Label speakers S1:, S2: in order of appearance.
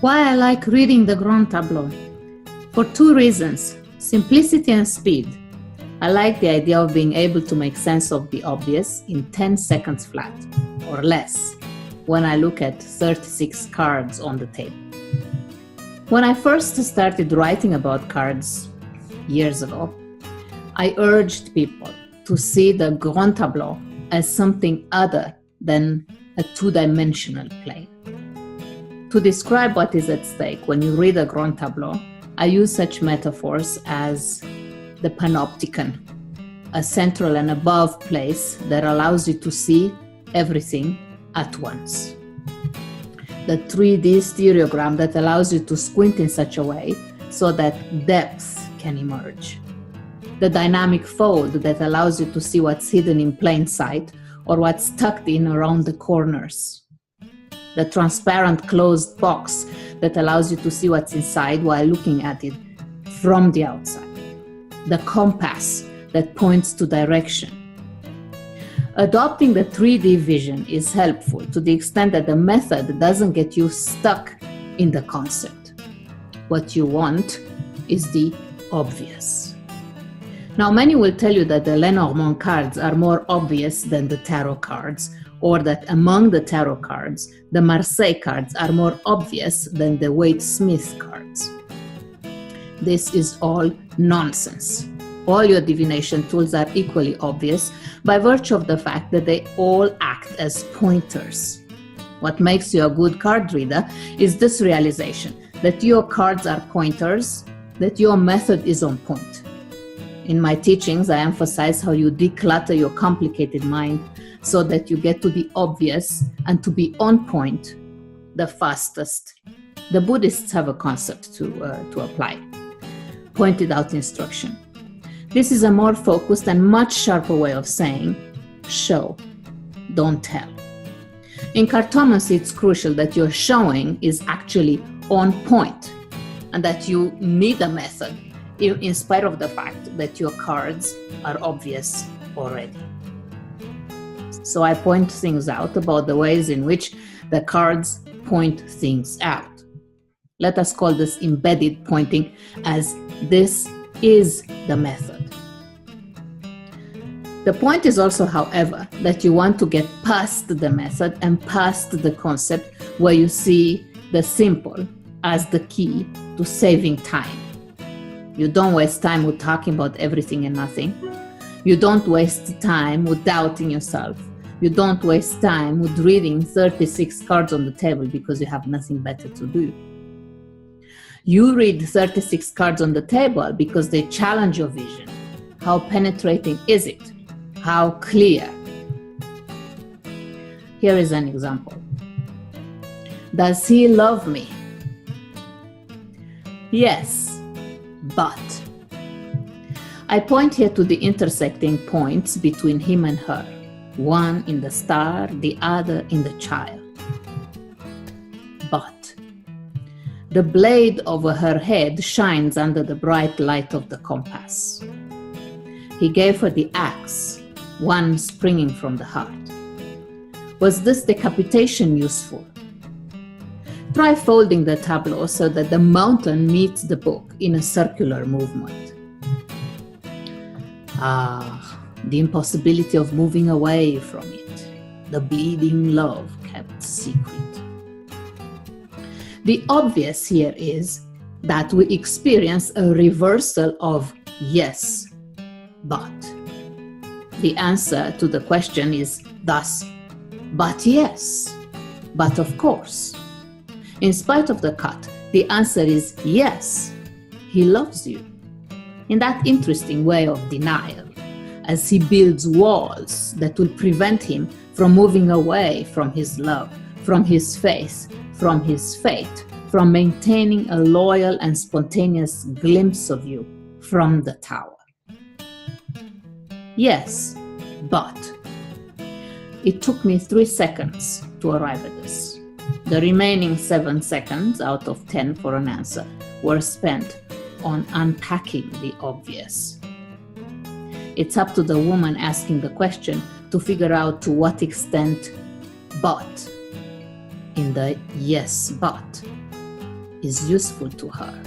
S1: Why I like reading the Grand Tableau? For two reasons: simplicity and speed. I like the idea of being able to make sense of the obvious in 10 seconds flat, or less, when I look at 36 cards on the table. When I first started writing about cards years ago, I urged people to see the Grand Tableau as something other than a two-dimensional plane. To describe what is at stake when you read a Grand Tableau, I use such metaphors as the panopticon, a central and above place that allows you to see everything at once. The 3D stereogram that allows you to squint in such a way so that depth can emerge. The dynamic fold that allows you to see what's hidden in plain sight or what's tucked in around the corners. The transparent closed box that allows you to see what's inside while looking at it from the outside. The compass that points to direction. Adopting the 3D vision is helpful to the extent that the method doesn't get you stuck in the concept. What you want is the obvious. Now, many will tell you that the Lenormand cards are more obvious than the tarot cards, or that among the tarot cards, the Marseille cards are more obvious than the Waite-Smith cards. This is all nonsense. All your divination tools are equally obvious by virtue of the fact that they all act as pointers. What makes you a good card reader is this realization that your cards are pointers, that your method is on point. In my teachings, I emphasize how you declutter your complicated mind so that you get to the obvious and to be on point the fastest. The Buddhists have a concept to apply: pointed out instruction. This is a more focused and much sharper way of saying, show, don't tell. In cartomancy, it's crucial that your showing is actually on point and that you need a method in spite of the fact that your cards are obvious already. So I point things out about the ways in which the cards point things out. Let us call this embedded pointing, as this is the method. The point is also, however, that you want to get past the method and past the concept where you see the simple as the key to saving time. You don't waste time with talking about everything and nothing. You don't waste time with doubting yourself. You don't waste time with reading 36 cards on the table because you have nothing better to do. You read 36 cards on the table because they challenge your vision. How penetrating is it? How clear? Here is an example. Does he love me? Yes, but. I point here to the intersecting points between him and her. One in the star, the other in the child. But the blade over her head shines under the bright light of the compass. He gave her the axe, one springing from the heart. Was this decapitation useful? Try folding the tableau so that the mountain meets the book in a circular movement. The impossibility of moving away from it, the bleeding love kept secret. The obvious here is that we experience a reversal of yes, but. The answer to the question is thus, but yes, but of course. In spite of the cut, the answer is yes, he loves you. In that interesting way of denial, as he builds walls that will prevent him from moving away from his love, from his faith, from his fate, from maintaining a loyal and spontaneous glimpse of you from the tower. Yes, but. It took me 3 seconds to arrive at this. The remaining 7 seconds out of 10 for an answer were spent on unpacking the obvious. It's up to the woman asking the question to figure out to what extent but in the yes but is useful to her.